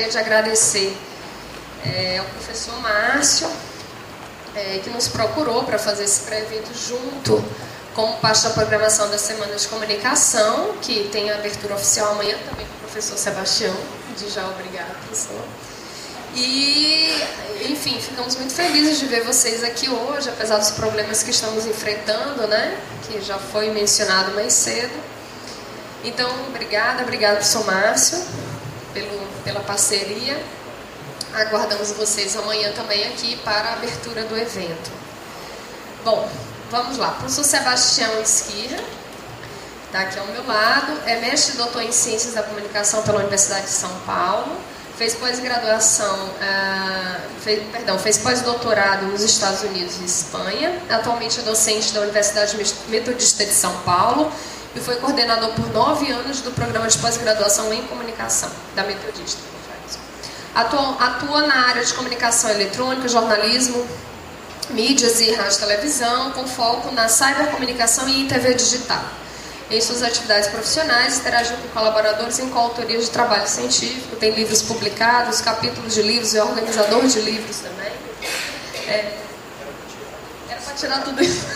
De agradecer ao professor Márcio, que nos procurou para fazer esse pré-evento junto como parte da programação da Semana de Comunicação, que tem a abertura oficial amanhã também com o professor Sebastião. De já obrigado, professor. E, enfim, ficamos muito felizes de ver vocês aqui hoje, apesar dos problemas que estamos enfrentando, né? Que já foi mencionado mais cedo. Então, obrigada, professor Márcio, pela parceria. Aguardamos vocês amanhã também aqui para a abertura do evento. Bom, vamos lá. Professor Sebastião Esquirra, está aqui ao meu lado, é mestre e doutor em Ciências da Comunicação pela Universidade de São Paulo, fez pós-graduação, fez pós-doutorado nos Estados Unidos e Espanha, atualmente é docente da Universidade Metodista de São Paulo e foi coordenador por 9 anos do programa de pós-graduação em comunicação da Metodista. Atua na área de comunicação eletrônica, jornalismo, mídias e rádio e televisão, com foco na cybercomunicação e em TV digital. Em suas atividades profissionais, interagiu com colaboradores em coautoria de trabalho científico, tem livros publicados, capítulos de livros e é organizador de livros também. Era para tirar tudo isso.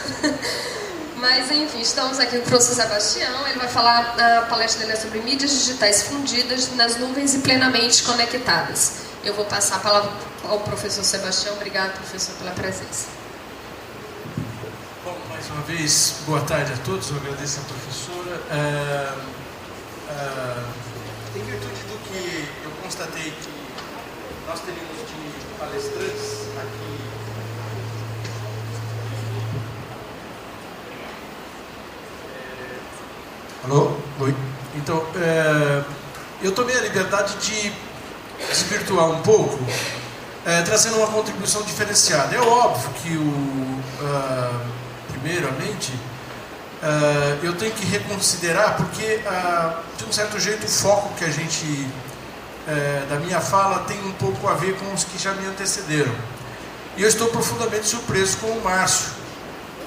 Mas, enfim, estamos aqui com o professor Sebastião. Ele vai falar, a palestra dele é sobre mídias digitais fundidas nas nuvens e plenamente conectadas. Eu vou passar a palavra ao professor Sebastião. Obrigado, professor, pela presença. Bom, mais uma vez, boa tarde a todos. Eu agradeço a professora. Em virtude do que eu constatei que nós teríamos de palestrantes aqui. Alô? Oi. Então, eu tomei a liberdade de desvirtuar um pouco, trazendo uma contribuição diferenciada. É óbvio que, primeiramente, eu tenho que reconsiderar, porque, de um certo jeito, o foco que a gente, da minha fala, tem um pouco a ver com os que já me antecederam. E eu estou profundamente surpreso com o Márcio,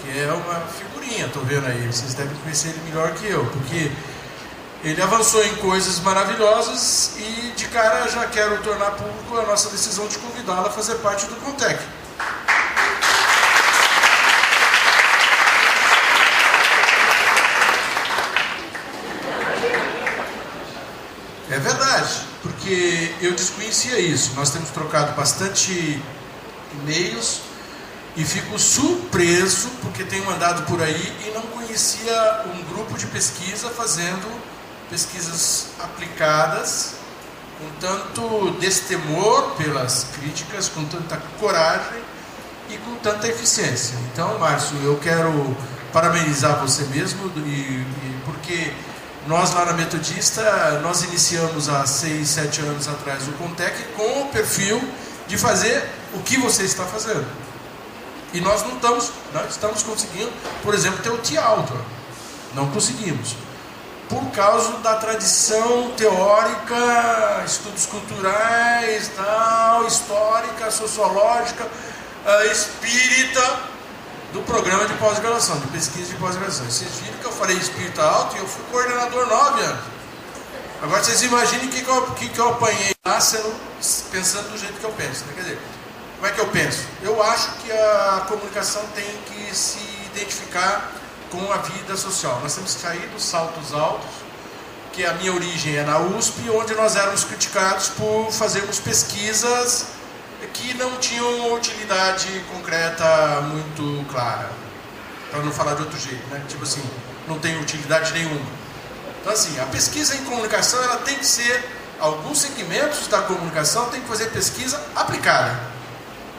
que é uma figurinha, estou vendo aí, vocês devem conhecer ele melhor que eu, porque ele avançou em coisas maravilhosas e de cara já quero tornar público a nossa decisão de convidá-lo a fazer parte do Contec. É verdade, porque eu desconhecia isso, nós temos trocado bastante e-mails, e fico surpreso, porque tenho andado por aí e não conhecia um grupo de pesquisa fazendo pesquisas aplicadas, com tanto destemor pelas críticas, com tanta coragem e com tanta eficiência. Então, Márcio, eu quero parabenizar você mesmo, porque nós lá na Metodista, nós iniciamos há 6, 7 anos atrás o Contec com o perfil de fazer o que você está fazendo. E nós não estamos conseguindo, por exemplo, ter o T-Autor. Não conseguimos. Por causa da tradição teórica, estudos culturais, tal, histórica, sociológica, espírita, do programa de pós-graduação, de pesquisa de pós-graduação. Vocês viram que eu falei espírita alto e eu fui coordenador 9 anos. Agora vocês imaginem o que eu apanhei lá, pensando do jeito que eu penso. Né? Quer dizer, como é que eu penso? Eu acho que a comunicação tem que se identificar com a vida social. Nós temos que sair dos saltos altos, que a minha origem é na USP, onde nós éramos criticados por fazermos pesquisas que não tinham uma utilidade concreta muito clara. Para não falar de outro jeito, né? Tipo assim, não tem utilidade nenhuma. Então assim, a pesquisa em comunicação, ela tem que ser, alguns segmentos da comunicação tem que fazer pesquisa aplicada.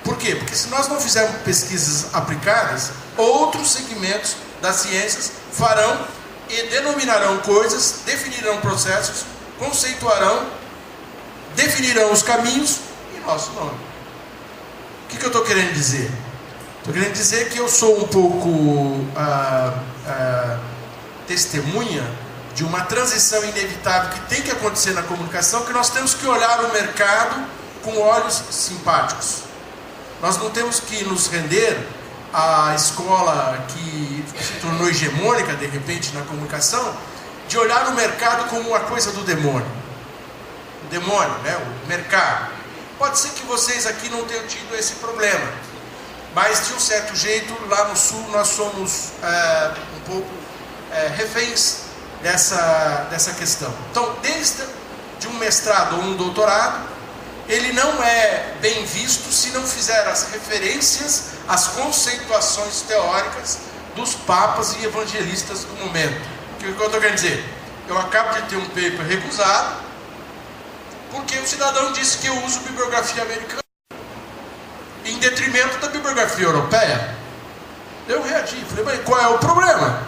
Por quê? Porque se nós não fizermos pesquisas aplicadas, outros segmentos das ciências farão e denominarão coisas, definirão processos, conceituarão, definirão os caminhos e nosso nome. O que eu estou querendo dizer? Estou querendo dizer que eu sou um pouco testemunha de uma transição inevitável que tem que acontecer na comunicação, que nós temos que olhar o mercado com olhos simpáticos. Nós não temos que nos render à escola que se tornou hegemônica, de repente, na comunicação, de olhar o mercado como uma coisa do demônio. o demônio, né? O mercado. Pode ser que vocês aqui não tenham tido esse problema, mas de um certo jeito, lá no sul, nós somos um pouco reféns dessa questão. Então, desde de um mestrado ou um doutorado, ele não é bem visto se não fizer as referências, as conceituações teóricas dos papas e evangelistas do momento. O que eu estou querendo dizer? Eu acabo de ter um paper recusado, porque o cidadão disse que eu uso bibliografia americana em detrimento da bibliografia europeia. Eu reagi, falei, mas qual é o problema?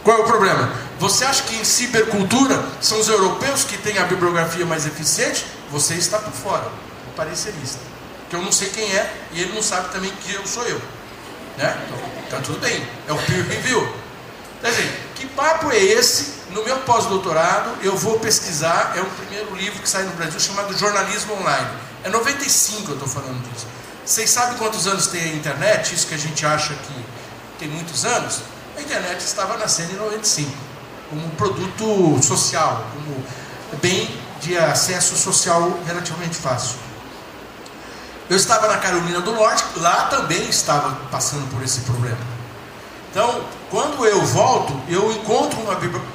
Qual é o problema? Você acha que em cibercultura são os europeus que têm a bibliografia mais eficiente? Você está por fora, o parecerista. Que eu não sei quem é e ele não sabe também que eu sou eu. Né? Então, tá tudo bem, é o peer review. Então, assim, que papo é esse? No meu pós-doutorado, eu vou pesquisar, é o primeiro livro que sai no Brasil, chamado Jornalismo Online. É 95 eu estou falando disso. Vocês sabem quantos anos tem a internet? Isso que a gente acha que tem muitos anos? A internet estava nascendo em 95, como um produto social, como bem de acesso social relativamente fácil. Eu estava na Carolina do Norte, lá também estava passando por esse problema. Então, quando eu volto, eu encontro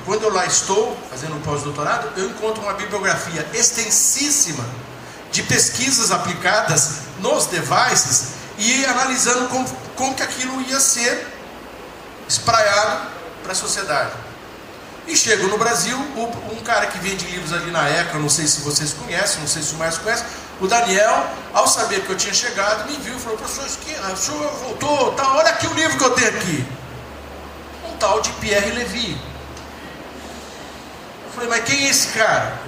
quando eu lá estou, fazendo um pós-doutorado, eu encontro uma bibliografia extensíssima de pesquisas aplicadas nos devices e analisando como que aquilo ia ser espraiado para a sociedade. E chego no Brasil, um cara que vende livros ali na ECA, não sei se vocês conhecem, não sei se o Márcio conhece, o Daniel, ao saber que eu tinha chegado, me viu e falou, professor, o senhor voltou, tá, olha aqui o livro que eu tenho aqui. Um tal de Pierre Levy. Eu falei, mas quem é esse cara?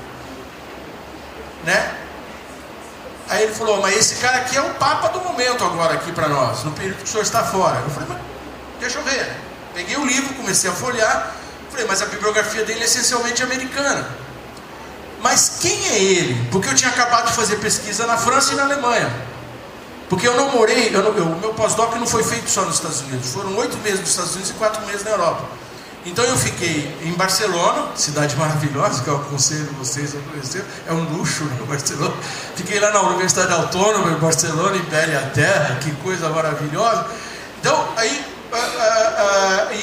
Né? Aí ele falou, mas esse cara aqui é o papa do momento agora aqui para nós, no período que o senhor está fora. Eu falei, mas deixa eu ver. Peguei o livro, comecei a folhear, falei, mas a bibliografia dele é essencialmente americana. Mas quem é ele? Porque eu tinha acabado de fazer pesquisa na França e na Alemanha. Porque eu não morei, o meu pós-doc não foi feito só nos Estados Unidos, foram 8 meses nos Estados Unidos e 4 meses na Europa. Então eu fiquei em Barcelona, cidade maravilhosa, que eu aconselho vocês a conhecer, é um luxo, né, Barcelona. Fiquei lá na Universidade Autônoma em Barcelona, em Bela Terra, que coisa maravilhosa. Então, aí,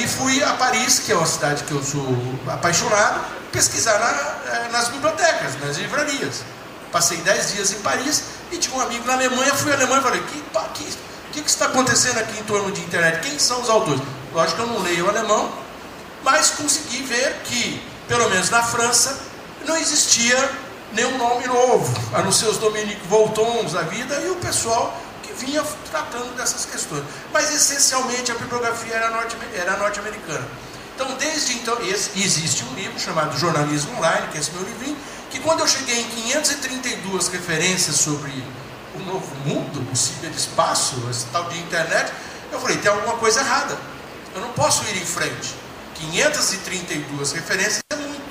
e fui a Paris, que é uma cidade que eu sou apaixonado, pesquisar nas bibliotecas, nas livrarias. Passei 10 dias em Paris e tinha um amigo na Alemanha, fui à Alemanha e falei, o que está acontecendo aqui em torno de internet? Quem são os autores? Lógico que eu não leio alemão, mas consegui ver que, pelo menos na França, não existia nenhum nome novo, a não ser os Dominique Voltons da vida e o pessoal que vinha tratando dessas questões. Mas, essencialmente, a bibliografia era norte-americana. Então, desde então, existe um livro chamado Jornalismo Online, que é esse meu livrinho, que quando eu cheguei em 532 referências sobre o novo mundo, o ciberespaço, esse tal de internet, eu falei, tem alguma coisa errada. Eu não posso ir em frente. 532 referências é muito.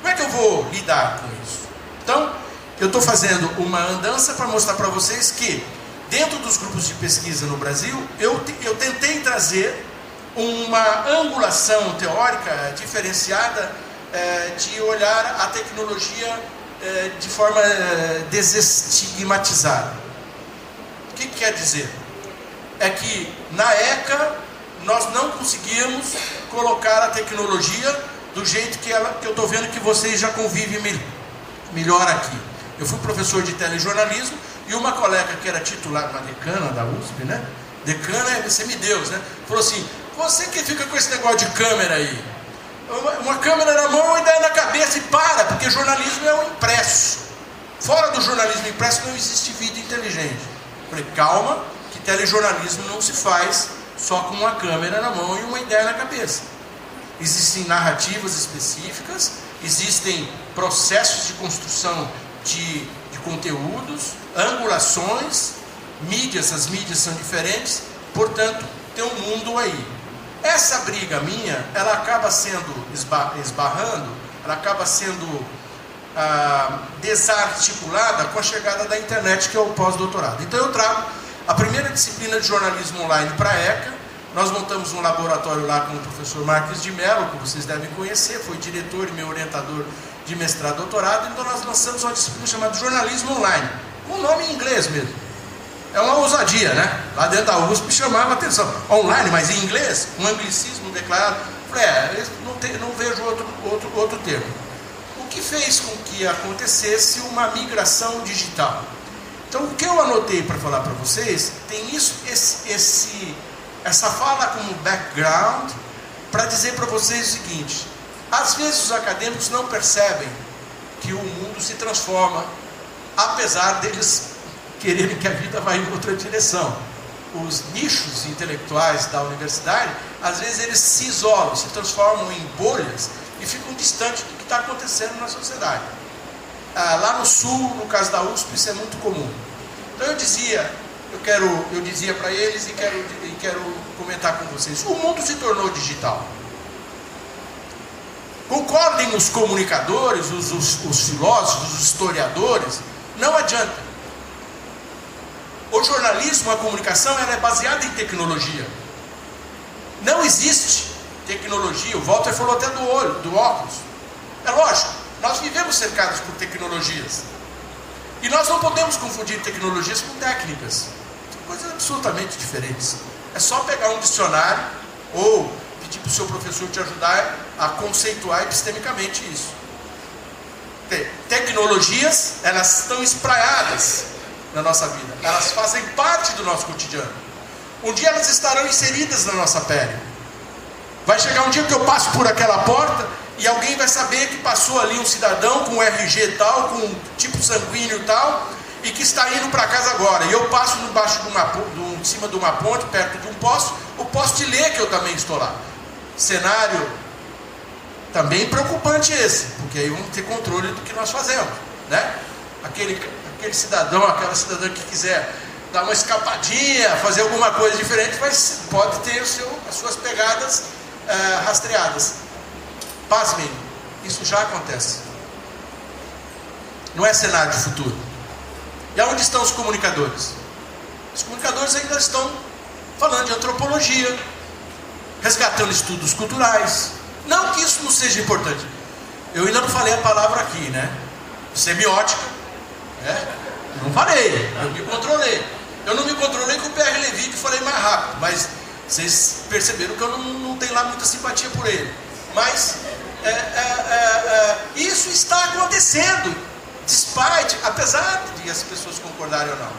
Como é que eu vou lidar com isso? Então, eu estou fazendo uma andança para mostrar para vocês que, dentro dos grupos de pesquisa no Brasil, eu tentei trazer uma angulação teórica diferenciada de olhar a tecnologia de forma desestigmatizada. O que quer dizer? É que na ECA nós não conseguimos colocar a tecnologia do jeito que eu estou vendo que vocês já convivem melhor aqui. Eu fui professor de telejornalismo e uma colega que era titular, uma decana da USP, né? Decana é semideus, né? Falou assim, você que fica com esse negócio de câmera aí, uma câmera na mão, uma ideia na cabeça e para, porque jornalismo é o impresso. Fora do jornalismo impresso não existe vida inteligente. Eu falei, calma, que telejornalismo não se faz só com uma câmera na mão e uma ideia na cabeça. Existem narrativas específicas, existem processos de construção de conteúdos, angulações, mídias, as mídias são diferentes, portanto, tem um mundo aí. Essa briga minha, ela acaba sendo esbarrando, ela acaba sendo desarticulada com a chegada da internet, que é o pós-doutorado. Então eu trago a primeira disciplina de jornalismo online para a ECA, Nós montamos um laboratório lá com o professor Marques de Mello, que vocês devem conhecer, foi diretor e meu orientador de mestrado e doutorado. Então nós lançamos uma disciplina chamada jornalismo online, com um nome em inglês mesmo. É uma ousadia, né? Lá dentro da USP chamava atenção. Online, mas em inglês, um anglicismo declarado. Falei, não vejo outro termo. O que fez com que acontecesse uma migração digital? Então o que eu anotei para falar para vocês, tem essa fala como background, para dizer para vocês o seguinte: às vezes os acadêmicos não percebem que o mundo se transforma, apesar deles quererem que a vida vá em outra direção. Os nichos intelectuais da universidade, às vezes eles se isolam, se transformam em bolhas e ficam distantes do que está acontecendo na sociedade. Lá no Sul, no caso da USP, isso é muito comum. Então eu dizia para eles e quero comentar com vocês: o mundo se tornou digital. Concordem os comunicadores, os filósofos, os historiadores, não adianta. O jornalismo, a comunicação, ela é baseada em tecnologia. Não existe tecnologia. O Walter falou até do óculos. É lógico, nós vivemos cercados por tecnologias. E nós não podemos confundir tecnologias com técnicas. São coisas absolutamente diferentes. É só pegar um dicionário ou pedir para o seu professor te ajudar a conceituar epistemicamente isso. Tecnologias, elas estão espraiadas na nossa vida. Elas fazem parte do nosso cotidiano. Um dia elas estarão inseridas na nossa pele. Vai chegar um dia que eu passo por aquela porta e alguém vai saber que passou ali um cidadão com RG tal, com tipo sanguíneo tal, e que está indo para casa agora. E eu passo em cima de uma ponte, perto de um poste, o poste lê que eu também estou lá. Cenário também preocupante esse, porque aí vamos ter controle do que nós fazemos, né? Aquele cidadão, aquela cidadã que quiser dar uma escapadinha, fazer alguma coisa diferente, pode ter as suas pegadas rastreadas. Pasmem, isso já acontece. Não é cenário de futuro. E aonde estão os comunicadores? Os comunicadores ainda estão falando de antropologia, resgatando estudos culturais. Não que isso não seja importante. Eu ainda não falei a palavra aqui, né? Semiótica. Não falei, eu me controlei. Eu não me controlei com o Pierre Levy, que falei mais rápido, mas vocês perceberam que eu não tenho lá muita simpatia por ele. Mas isso está acontecendo, apesar de as pessoas concordarem ou não.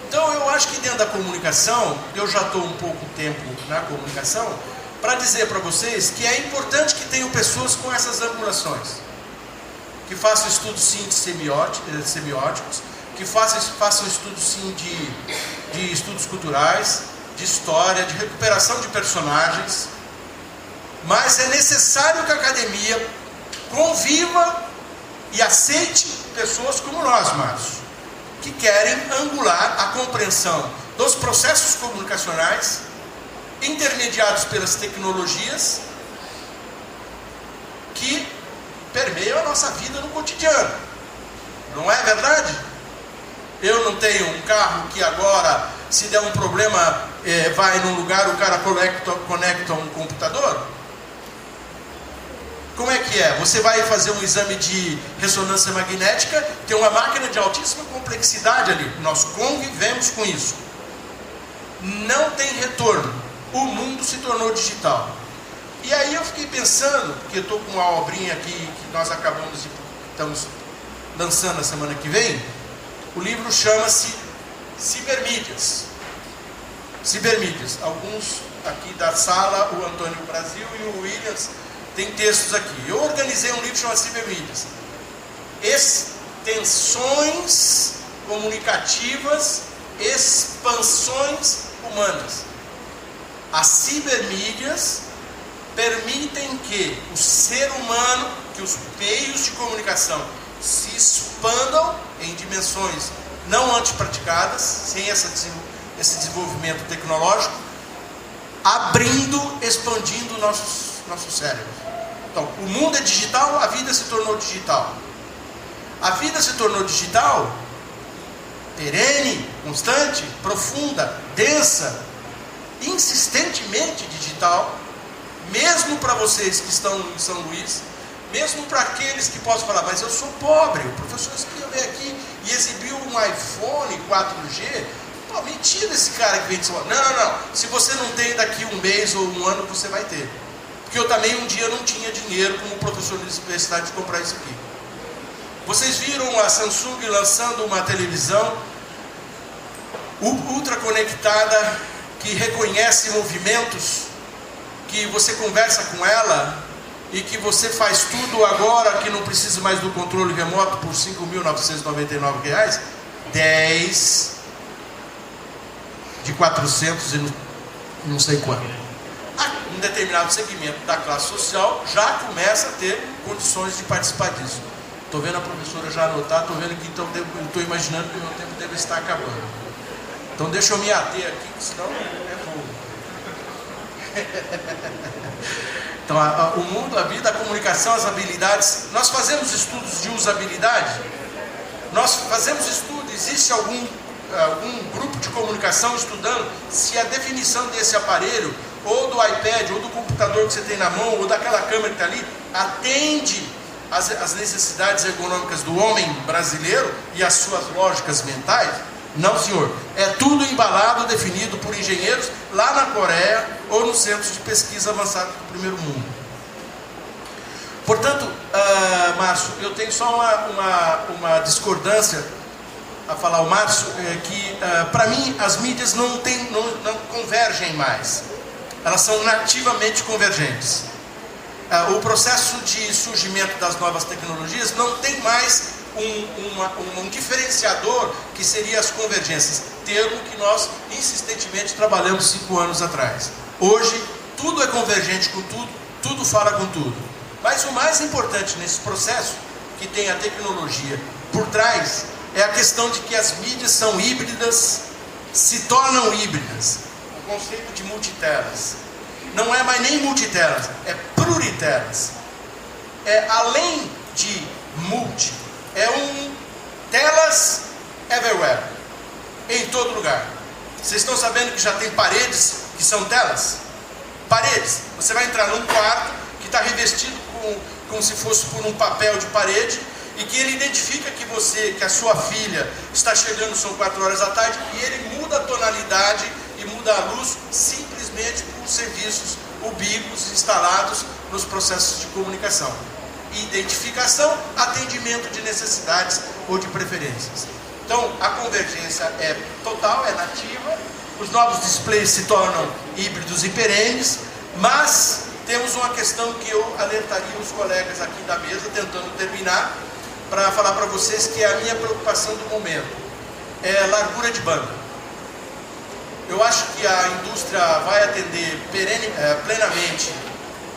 Então eu acho que dentro da comunicação, eu já estou um pouco tempo na comunicação, para dizer para vocês que é importante que tenham pessoas com essas angulações, que façam estudos sim de semióticos, que façam estudos sim de estudos culturais, de história, de recuperação de personagens. Mas é necessário que a academia conviva e aceite pessoas como nós, Márcio, que querem angular a compreensão dos processos comunicacionais intermediados pelas tecnologias que permeiam a nossa vida no cotidiano. Não é verdade? Eu não tenho um carro que agora, se der um problema, vai num lugar, o cara conecta um computador? Como é que é? Você vai fazer um exame de ressonância magnética, tem uma máquina de altíssima complexidade ali. Nós convivemos com isso. Não tem retorno. O mundo se tornou digital. E aí eu fiquei pensando, porque eu estou com uma obrinha aqui que nós estamos lançando a semana que vem. O livro chama-se Cibermídias. Cibermídias. Alguns aqui da sala, o Antônio Brasil e o Williams, tem textos aqui. Eu organizei um livro chamado Cibermídias. Extensões comunicativas, expansões humanas. As cibermídias permitem que o ser humano, que os meios de comunicação se expandam em dimensões não antipraticadas, sem esse desenvolvimento tecnológico, abrindo, expandindo nossos cérebros. Então, o mundo é digital, a vida se tornou digital. A vida se tornou digital, perene, constante, profunda, densa, insistentemente digital, mesmo para vocês que estão em São Luís, mesmo para aqueles que possam falar, mas eu sou pobre, o professor Espinho veio aqui e exibiu um iPhone 4G, pô, mentira esse cara que vem de São Paulo. Não, se você não tem daqui um mês ou um ano, você vai ter. Porque eu também um dia não tinha dinheiro como professor de universidade de comprar isso aqui. Vocês viram a Samsung lançando uma televisão ultra conectada, que reconhece movimentos, que você conversa com ela e que você faz tudo agora, que não precisa mais do controle remoto por R$ 5.999, 10 de 400 e não sei quanto. Um determinado segmento da classe social já começa a ter condições de participar disso. Estou vendo a professora já anotar, estou vendo que então estou imaginando que o meu tempo deve estar acabando. Então deixa eu me ater aqui, senão é fogo. Então o mundo, a vida, a comunicação, as habilidades. Nós fazemos estudos de usabilidade. Nós fazemos estudos. Existe algum grupo de comunicação estudando se a definição desse aparelho, ou do iPad, ou do computador que você tem na mão, ou daquela câmera que está ali, atende às necessidades ergonômicas do homem brasileiro e às suas lógicas mentais? Não, senhor. É tudo embalado, definido por engenheiros lá na Coreia ou nos centros de pesquisa avançada do primeiro mundo. Portanto, Márcio, eu tenho só uma discordância a falar ao Márcio, que para mim as mídias não convergem mais. Elas são nativamente convergentes. O processo de surgimento das novas tecnologias não tem mais um diferenciador que seria as convergências, termo que nós insistentemente trabalhamos 5 anos atrás. Hoje, tudo é convergente com tudo, tudo fala com tudo. Mas o mais importante nesse processo, que tem a tecnologia por trás, é a questão de que as mídias são híbridas, se tornam híbridas. O conceito de multitelas. Não é mais nem multitelas, é pluritelas. É além de multi, é telas everywhere, em todo lugar. Vocês estão sabendo que já tem paredes que são telas? Paredes. Você vai entrar num quarto que está revestido como se fosse por um papel de parede, e que ele identifica que a sua filha está chegando, são 4 horas da tarde, e ele muda a tonalidade e muda a luz simplesmente por serviços ubíquos instalados nos processos de comunicação. Identificação, atendimento de necessidades ou de preferências. Então, a convergência é total, é nativa, os novos displays se tornam híbridos e perenes, mas temos uma questão que eu alertaria os colegas aqui da mesa, tentando terminar, para falar para vocês que é a minha preocupação do momento, é largura de banda. Eu acho que a indústria vai atender plenamente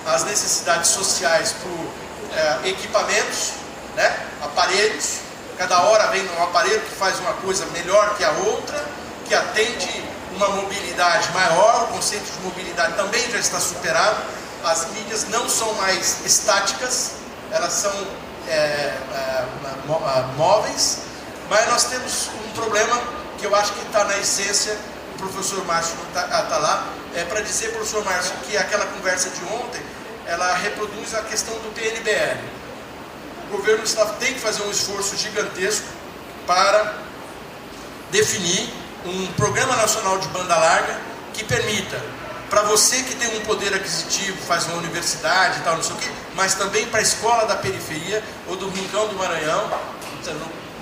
as necessidades sociais por equipamentos, né? Aparelhos. Cada hora vem um aparelho que faz uma coisa melhor que a outra, que atende uma mobilidade maior. O conceito de mobilidade também já está superado. As mídias não são mais estáticas, elas são móveis, mas nós temos um problema que eu acho que está na essência. O professor Márcio está lá, para dizer, professor Márcio, que aquela conversa de ontem, ela reproduz a questão do PNBL. O governo tem que fazer um esforço gigantesco para definir um programa nacional de banda larga que permita, para você que tem um poder aquisitivo, faz uma universidade e tal, não sei o quê, mas também para a escola da periferia ou do Rincão do Maranhão,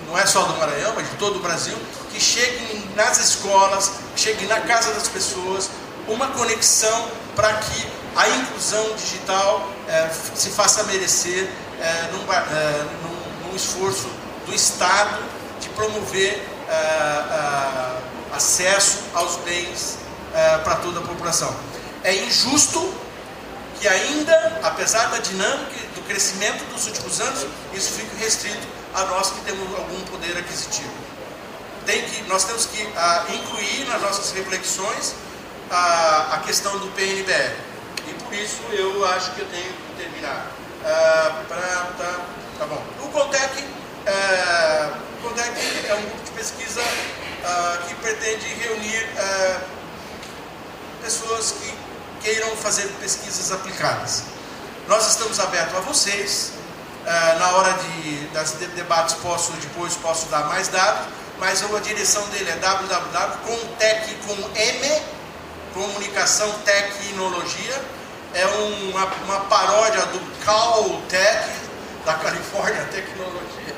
não é só do Maranhão, mas de todo o Brasil, que chegue nas escolas, chegue na casa das pessoas, uma conexão para que a inclusão digital se faça merecer num esforço do Estado de promover acesso aos bens para toda a população. É injusto que ainda, apesar da dinâmica do crescimento dos últimos anos, isso fique restrito a nós que temos algum poder aquisitivo. Nós temos que incluir nas nossas reflexões a questão do PNBL. E por isso eu acho que eu tenho que terminar. Tá bom. O Contec é um grupo de pesquisa que pretende reunir pessoas que queiram fazer pesquisas aplicadas. Nós estamos abertos a vocês. Na hora das debates depois posso dar mais dados, mas a direção dele é www.comtec, com M, Comunicação Tecnologia. É uma paródia do Caltech, da Califórnia Tecnologia.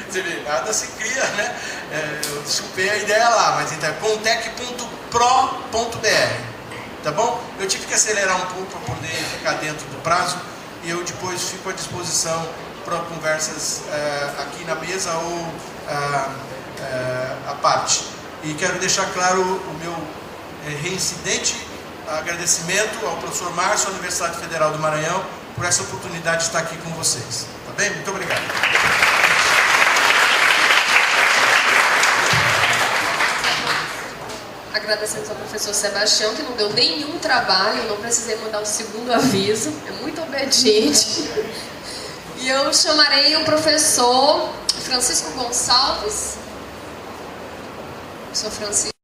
Você vê, nada se cria, né? Eu chupei a ideia lá, mas então é comtec.pro.br. Tá bom? Eu tive que acelerar um pouco para poder ficar dentro do prazo, e eu depois fico à disposição para conversas aqui na mesa ou à parte. E quero deixar claro o meu reincidente agradecimento ao professor Márcio, à Universidade Federal do Maranhão, por essa oportunidade de estar aqui com vocês. Tá bem? Muito obrigado. Agradecemos ao professor Sebastião, que não deu nenhum trabalho, não precisei mandar o segundo aviso, é muito obediente. E eu chamarei o professor Francisco Gonçalves. Professor Francisco.